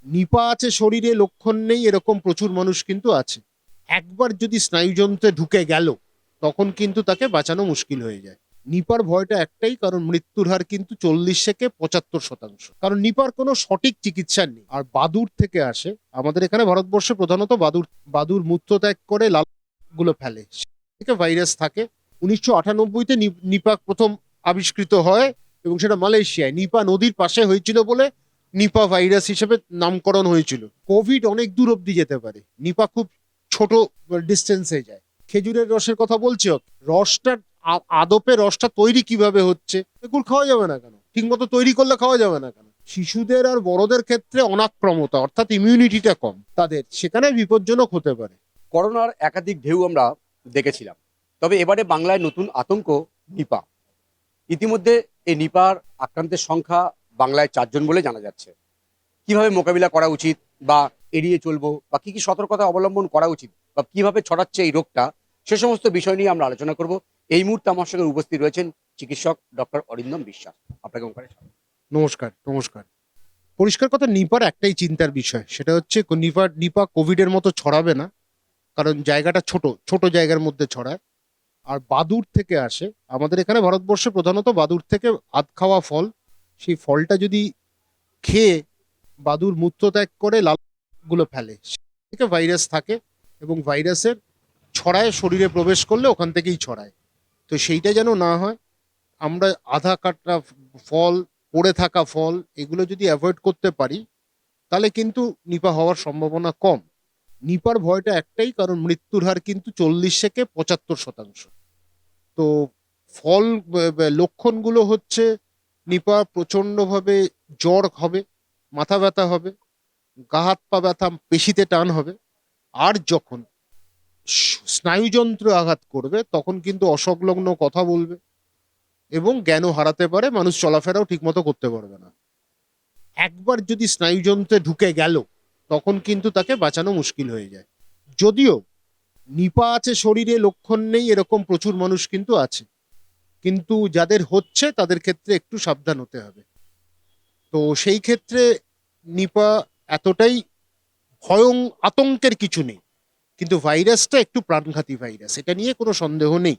নিপা আছে শরীরে, লক্ষণ নেই, এরকম প্রচুর মানুষ কিন্তু আছে। একবার যদি স্নায়ুযন্ত্রে ঢুকে গেল তখন কিন্তু তাকে বাঁচানো মুশকিল হয়ে যায়। নিপার ভয়টা একটাই, কারণ মৃত্যুর হার কিন্তু 40 থেকে 75%। কারণ নিপার কোনো সঠিক চিকিৎসা নেই, আর বাদুর থেকে আসে। আমাদের এখানে ভারতবর্ষে প্রধানত বাদুর বাদুর মূত্রত্যাগ করে লাল গুলো ফেলে, থেকে ভাইরাস থাকে। 1998-তে নিপা প্রথম আবিষ্কৃত হয়, এবং সেটা মালয়েশিয়ায় নিপা নদীর পাশে হয়েছিল বলে নিপা ভাইরাস হিসেবে নামকরণ হয়েছিল। কোভিড অনেক দূর অব্দি যেতে পারে, নিপা খুব ছোট ডিস্টেন্সে যায়। খেজুরের রসের কথা বলছি, রসটা আদপে রসটা তৈরি কিভাবে হচ্ছে, এগুলো খাওয়া যাবে না কেন? ঠিক মতো তৈরি করলে খাওয়া যাবে না কেন? শিশুদের আর বড়দের ক্ষেত্রে অনাক্রমতা অর্থাৎ ইমিউনিটিটা কম, তাদের সেখানে বিপজ্জনক হতে পারে। করোনার একাধিক ঢেউ আমরা দেখেছিলাম, তবে এবারে বাংলায় নতুন আতঙ্ক নিপা। ইতিমধ্যে এই নিপার আক্রান্তের সংখ্যা বাংলায় 4 জন বলে জানা যাচ্ছে। কিভাবে মোকাবিলা করা উচিত বা এড়িয়ে চলবো, বা কি কি সতর্কতা অবলম্বন করা উচিত, বা কিভাবে ছড়াচ্ছে এই রোগটা, সে সমস্ত বিষয় নিয়ে আমরা আলোচনা করব। এই মুহূর্তে আমার সঙ্গে উপস্থিত রয়েছেন চিকিৎসক ডক্টর অরিন্দম বিশ্বাস। আপনাকে ওখানে স্বাগত। নমস্কার, নমস্কার। পরিষ্কার কথা, নিপার একটাই চিন্তার বিষয়, সেটা হচ্ছে নিপা কোভিড এর মতো ছড়াবে না, কারণ জায়গাটা ছোট ছোট জায়গার মধ্যে ছড়ায়। আর বাদুর থেকে আসে। আমাদের এখানে ভারতবর্ষে প্রধানত বাদুর থেকে আধ খাওয়া ফল, সেই ফলটা যদি খেয়ে বাদুর মূত্রত্যাগ করে লাল গুলো ফেলে, সেখান থেকে ভাইরাস থাকে, এবং ভাইরাসের ছড়ায়, শরীরে প্রবেশ করলে ওখান থেকেই ছড়ায়। তো সেইটা যেন না হয়, আমরা আধা কাটা ফল, পড়ে থাকা ফল, এগুলো যদি অ্যাভয়েড করতে পারি তাহলে কিন্তু নিপা হওয়ার সম্ভাবনা কম। নিপার ভয়টা একটাই, কারণ মৃত্যুর হার কিন্তু 40 থেকে 75%। তো ফল লক্ষণগুলো হচ্ছে, নিপা প্রচন্ডভাবে জ্বর হবে, মাথা ব্যথা হবে, গা হাত পা ব্যথা, পেশিতে টান হবে। আর যখন স্নায়ুযন্ত্র আঘাত করবে তখন কিন্তু অসংলগ্ন কথা বলবে, এবং জ্ঞানও হারাতে পারে, মানুষ চলাফেরাও ঠিকমতো করতে পারবে না। একবার যদি স্নায়ুযন্ত্রে ঢুকে গেল তখন কিন্তু তাকে বাঁচানো মুশকিল হয়ে যায়। যদিও নিপা আছে শরীরে, লক্ষণ নেই, এরকম প্রচুর মানুষ কিন্তু আছে। কিন্তু যাদের হচ্ছে তাদের ক্ষেত্রে একটু সাবধান হতে হবে। তো সেই ক্ষেত্রে নিপা এতটাই আতঙ্কের কিছু নেই, কিন্তু ভাইরাসটা একটু প্রাণঘাতী ভাইরাস, এটা নিয়ে কোনো সন্দেহ নেই।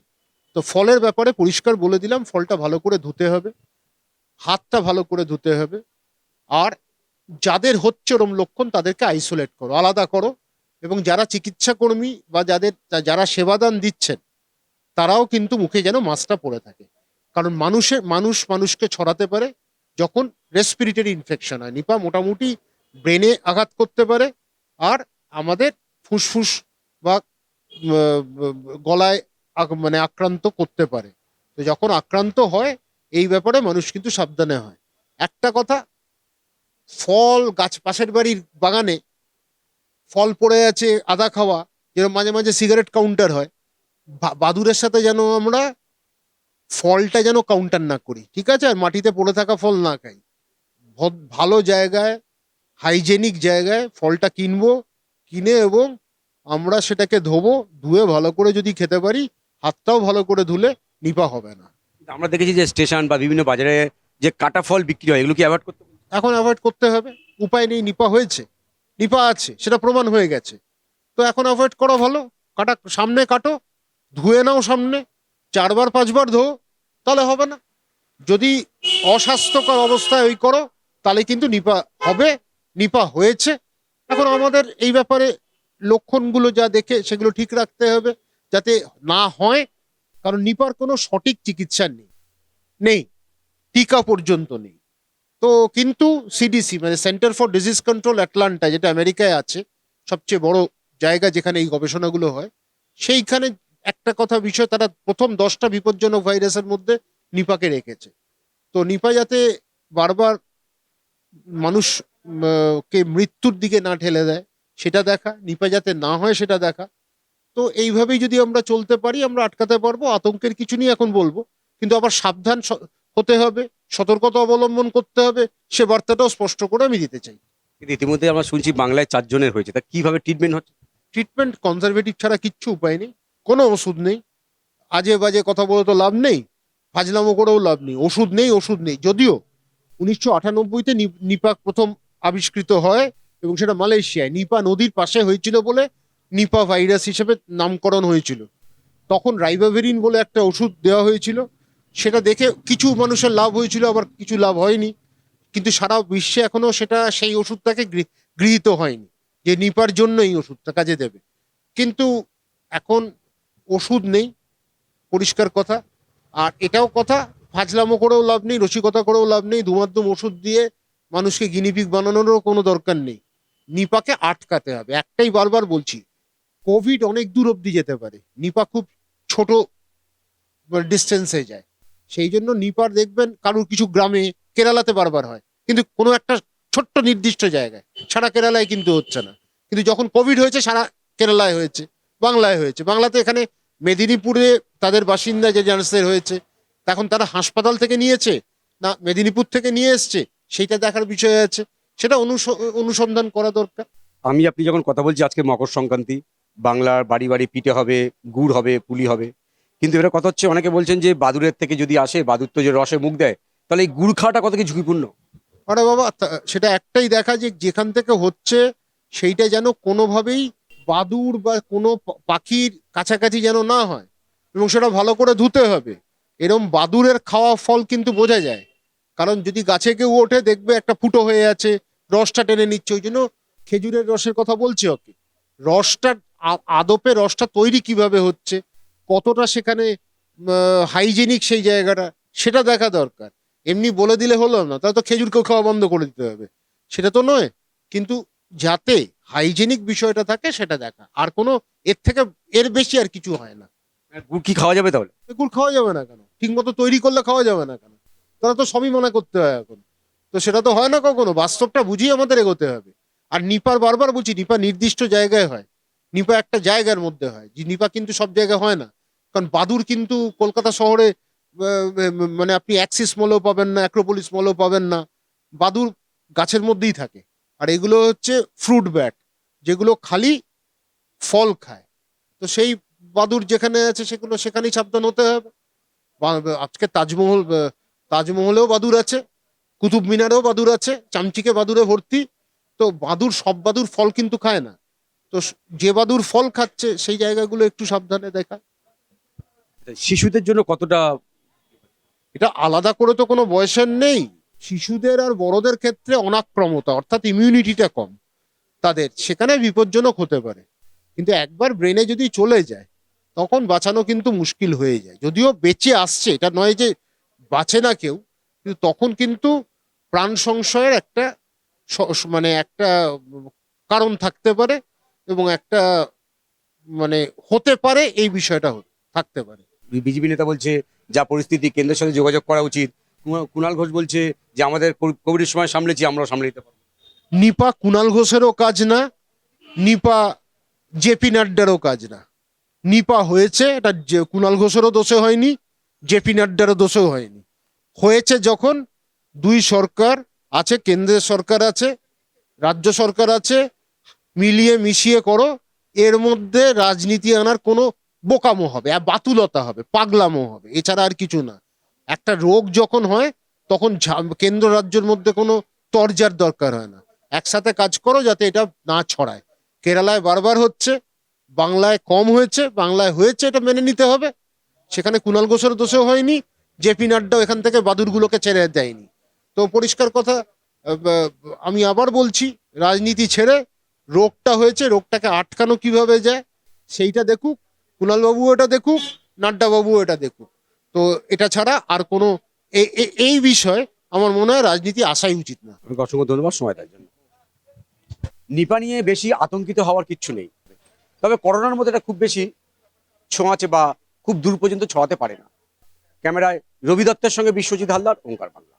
তো ফলের ব্যাপারে পরিষ্কার বলে দিলাম, ফলটা ভালো করে ধুতে হবে, হাতটা ভালো করে ধুতে হবে। আর যাদের হচ্ছে ওরম লক্ষণ তাদেরকে আইসোলেট করো, আলাদা করো। এবং যারা চিকিৎসা কর্মী বা যারা সেবাদান দিচ্ছেন, তারাও কিন্তু মুখে যেন মাস্কটা পরে থাকে। কারণ মানুষ মানুষকে ছড়াতে পারে যখন রেসপিরেটরি ইনফেকশন হয়। নিপা মোটামুটি ব্রেনে আঘাত করতে পারে, আর আমাদের ফুসফুস বা গলায় মানে আক্রান্ত করতে পারে। তো যখন আক্রান্ত হয়, এই ব্যাপারে মানুষ কিন্তু সাবধানে হয়। একটা কথা, ফল গাছ, পাশের বাড়ির বাগানে ফল পড়ে আছে আদা খাওয়া, যেরকম মাঝে মাঝে সিগারেট কাউন্টার হয়, বাদুরের সাথে যেন আমরা ফলটা যেন কাউন্টার না করি, ঠিক আছে? আর মাটিতে পড়ে থাকা ফল না খাই। ভালো জায়গায়, হাইজেনিক জায়গায় ফলটা কিনবো, কিনে এবং আমরা সেটাকে ধোবো, ধুয়ে ভালো করে যদি খেতে পারি, হাতটাও ভালো করে ধুলে নিপা হবে না। কিন্তু আমরা দেখেছি যে স্টেশন বা বিভিন্ন বাজারে যে কাটা ফল বিক্রি হয়, এগুলো কি অ্যাভয়েড করতে হবে? এখন অ্যাভয়েড করতে হবে, উপায় নেই। নিপা হয়েছে, নিপা আছে, সেটা প্রমাণ হয়ে গেছে। তো এখন অ্যাভয়েড করা ভালো। সামনে কাটো, ধুয়ে নাও সামনে, 4-5 বার ধো, তাহলে হবে না। যদি অস্বাস্থ্যকর অবস্থায় ওই করো, তাহলে কিন্তু নিপা হবে, নিপা হয়েছে। এখন আমাদের এই ব্যাপারে লক্ষণগুলো যা দেখে সেগুলো ঠিক রাখতে হবে যাতে না হয়। কারণ নিপার কোনো সঠিক চিকিৎসা নেই, নেই, টিকা পর্যন্ত নেই। তো কিন্তু সিডিসি মানে centre for disease control Atlanta, যেটা আমেরিকায় আছে, সবচেয়ে বড় জায়গা যেখানে এই গবেষণাগুলো হয়, সেইখানে একটা কথা বিষয়, তারা প্রথম 10টা বিপজ্জনক ভাইরাসের মধ্যে নিপাকে রেখেছে। তো নিপা যাতে বারবার মানুষ কে মৃত্যুর দিকে না ঠেলে দেয় সেটা দেখা, নিপা যাতে না হয় সেটা দেখা। তো এইভাবেই যদি আমরা চলতে পারি, আমরা আটকাতে পারবো। আতঙ্কের কিছু নিয়ে এখন বলবো, কিন্তু আবার সাবধান হতে হবে, সতর্কতা অবলম্বন করতে হবে, সে বার্তাটাও স্পষ্ট করে আমি দিতে চাই। কিন্তু ইতিমধ্যে আমরা শুনছি বাংলায় 4 জনের হয়েছে, তা কিভাবে ট্রিটমেন্ট হচ্ছে? ট্রিটমেন্ট কনজারভেটিভ ছাড়া কিচ্ছু উপায় নেই, কোনো ওষুধ নেই। আজে বাজে কথা বলে তো লাভ নেই, ফাজলামো করেও লাভ নেই। ওষুধ নেই, ওষুধ নেই। যদিও 1998-তে নিপা প্রথম আবিষ্কৃত হয়, এবং সেটা মালয়েশিয়ায় নিপা নদীর পাশে হয়েছিল বলে নিপা ভাইরাস হিসেবে নামকরণ হয়েছিল। তখন রাইবাভেরিন বলে একটা ওষুধ দেওয়া হয়েছিল, সেটা দেখে কিছু মানুষের লাভ হয়েছিল, আবার কিছু লাভ হয়নি। কিন্তু সারা বিশ্বে এখনো সেটা সেই ওষুধটাকে গৃহীত হয়নি যে নিপার জন্য এই ওষুধটা কাজে দেবে। কিন্তু এখন ওষুধ নেই, পরিষ্কার কথা। আর এটাও কথা, ফাজলামো করেও লাভ নেই, রসিকতা করেও লাভ নেই, ধুমাধুম ওষুধ দিয়ে মানুষকে গিনিপিগ বানানোরও কোনো দরকার নেই। নিপাকে আটকাতে হবে, একটাই বারবার বলছি, কোভিড অনেক দূর অব্দি যেতে পারে, নিপা খুব ছোট ডিস্টেন্সে যায়। সেই জন্য নিপার দেখবেন কারুর কিছু গ্রামে, কেরালাতে বারবার হয়, কিন্তু কোনো একটা ছোট্ট নির্দিষ্ট জায়গায়, সারা কেরালায় কিন্তু হচ্ছে না। কিন্তু যখন কোভিড হয়েছে সারা কেরালায় হয়েছে, বাংলায় হয়েছে। বাংলাতে এখানে মেদিনীপুরে তাদের বাসিন্দা যে জার্সের হয়েছে, তখন তারা হাসপাতাল থেকে নিয়েছে না মেদিনীপুর থেকে নিয়ে এসছে, সেইটা দেখার বিষয় আছে। সেটা অনুসন্ধান করা দরকার। আমি আপনি যখন কথা বলছি, আজকে মকর সংক্রান্তি, বাংলার বাড়ি বাড়ি পিঠে হবে, গুড় হবে, পুলি হবে, কিন্তু এবার কথা হচ্ছে অনেকে বলছেন যে বাদুরের থেকে যদি আসে, বাদুর তো যে রসে মুখ দেয়, তাহলে এই গুড় খাওয়াটা কত কি ঝুঁকিপূর্ণ? আরে বাবা, সেটা একটাই দেখা, যে যেখান থেকে হচ্ছে সেইটা যেন কোনোভাবেই বাদুড় বা কোনো পাখির কাছাকাছি যেন না হয়, এবং সেটা ভালো করে ধুতে হবে। এরম বাদুড়ের খাওয়া ফল কিন্তু বোঝা যায়, কারণ যদি গাছে কেউ ওঠে দেখবে একটা ফুটো হয়ে আছে, রসটা টেনে নিচ্ছে। ওই জন্য খেজুরের রসের কথা বলছি ওকে, রসটা আদপে রসটা তৈরি কিভাবে হচ্ছে, কতটা সেখানে হাইজেনিক সেই জায়গাটা, সেটা দেখা দরকার। এমনি বলে দিলে হলো না, তাহলে তো খেজুরকেও খাওয়া বন্ধ করে দিতে হবে, সেটা তো নয়। কিন্তু যাতে হাইজেনিক বিষয়টা থাকে সেটা দেখা, আর কোনো এর থেকে এর বেশি আর কিছু হয় না। গুড় কি খাওয়া যাবে তাহলে? গুড় খাওয়া যাবে না কেন? ঠিক মতো তৈরি করলে খাওয়া যাবে না কেন? তারা তো সবই মানা করতে হয় এখন। তো সেটা তো হয় না কখনো, বাস্তবটা বুঝিয়ে আমাদের এগোতে হবে। আর নিপার বারবার বলছি, নিপা নির্দিষ্ট জায়গায় হয়, নিপা একটা জায়গার মধ্যে হয়, যে নিপা কিন্তু সব জায়গায় হয় না। কারণ বাদুর কিন্তু কলকাতা শহরে মানে আপনি অ্যাক্সিস মলেও পাবেন না, অ্যাক্রোপলিস মলেও পাবেন না। বাদুর গাছের মধ্যেই থাকে। আর এগুলো হচ্ছে ফ্রুট ব্যাট, যেগুলো খালি ফল খায়। তো সেই বাদুর যেখানে আছে সেগুলো সেখানেই সাবধান হতে হবে। আজকে তাজমহলেও বাদুর আছে, কুতুব মিনারেও বাদুর আছে, চামচিকে বাদুরে ভর্তি। তো বাদুর, সব বাদুর ফল কিন্তু খায় না। তো যে বাদুর ফল খাচ্ছে সেই জায়গাগুলো একটু সাবধানে দেখা। শিশুদের জন্য কতটা? এটা আলাদা করে তো কোনো বয়সের নেই। শিশুদের আর বড়দের ক্ষেত্রে অনাক্রমতা অর্থাৎ ইমিউনিটিটা কম তাদের, সেখানে বিপজ্জনক হতে পারে। কিন্তু একবার ব্রেনে যদি চলে যায় তখন বাঁচানো কিন্তু মুশকিল হয়ে যায়। যদিও বেঁচে আসছে, এটা নয় যে বাঁচে না কেউ, কিন্তু তখন কিন্তু প্রাণ সংশয়ের একটা মানে একটা কারণ থাকতে পারে, এবং একটা মানে হতে পারে, এই বিষয়টা থাকতে পারে। বিজেপি নেতা বলছে যা পরিস্থিতি, কেন্দ্রের সাথে যোগাযোগ করা উচিত। কুণাল ঘোষ বলছে যে আমাদের কোভিডের সময় সামলেছি, আমরাও সামলে নিতে পারবো। নিপা কুণাল ঘোষেরও কাজ না, নিপা জেপি নাড্ডারও কাজ না। নিপা হয়েছে, এটা কুণাল ঘোষেরও দোষে হয়নি, জেপি নাড্ডারও দোষেও হয়নি। হয়েছে যখন দুই সরকার আছে, কেন্দ্রের সরকার আছে, রাজ্য সরকার আছে, মিলিয়ে মিশিয়ে করো। এর মধ্যে রাজনীতি আনার কোনো বোকামো হবে, আর বাতুলতা হবে, পাগলামো হবে, এছাড়া আর কিছু না। একটা রোগ যখন হয় তখন কেন্দ্র রাজ্যের মধ্যে কোনো তরজার দরকার হয় না। একসাথে কাজ করো যাতে এটা না ছড়ায়। কেরালায় বারবার হচ্ছে, বাংলায় কম হয়েছে, বাংলায় হয়েছে, এটা মেনে নিতে হবে। সেখানে কুণাল ঘোষের দোষেও হয়নি, জেপি নাড্ডাও এখান থেকে বাদুরগুলোকে ছেড়ে দেয়নি। তো পরিষ্কার কথা, আমি আবার বলছি, রাজনীতি ছেড়ে রোগটা হয়েছে, রোগটাকে আটকানো কিভাবে যায় সেইটা দেখুক, কুণালবাবু এটা দেখুক, নাড্ডাবাবু এটা দেখুক। তো এটা ছাড়া আর কোনো এই বিষয়ে আমার মনে হয় রাজনীতি আসাই উচিত না। আপনাকে অসংখ্য ধন্যবাদ সময় দেওয়ার জন্য। নিপা নিয়ে বেশি আতঙ্কিত হওয়ার কিচ্ছু নেই, তবে করোনার মধ্যে এটা খুব বেশি ছোঁয়াচে বা খুব দূর পর্যন্ত ছড়াতে পারে না। ক্যামেরায় রবি দত্তের সঙ্গে বিশ্বজিৎ হালদার, ওঙ্কার বাংলা।